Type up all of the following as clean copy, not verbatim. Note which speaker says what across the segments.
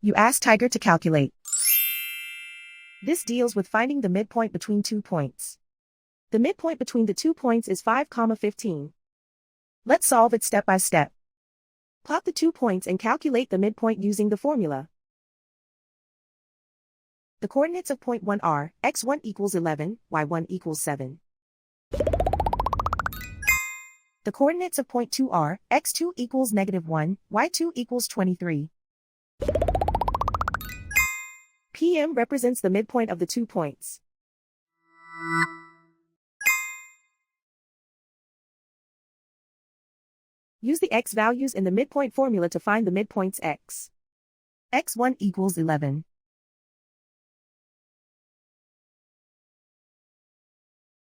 Speaker 1: You ask Tiger to calculate. This deals with finding the midpoint between 2 points. The midpoint between the 2 points is 5, 15. Let's solve it step by step. Plot the 2 points and calculate the midpoint using the formula. The coordinates of point 1 are x1 equals 11, y1 equals 7. The coordinates of point 2 are x2 equals -1, y2 equals 23. PM represents the midpoint of the 2 points. Use the x values in the midpoint formula to find the midpoints x. x1 equals 11.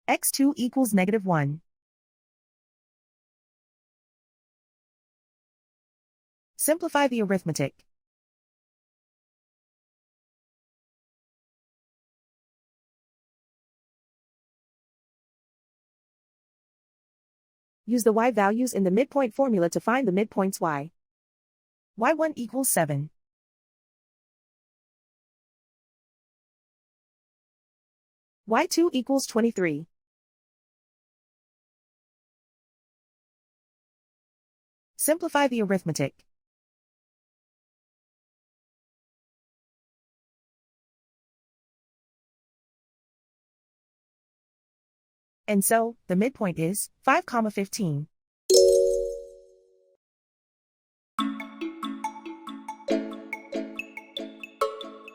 Speaker 1: x2 equals -1. Simplify the arithmetic. Use the y values in the midpoint formula to find the midpoints y. y1 equals 7. y2 equals 23. Simplify the arithmetic. And so, the midpoint is 5, 15.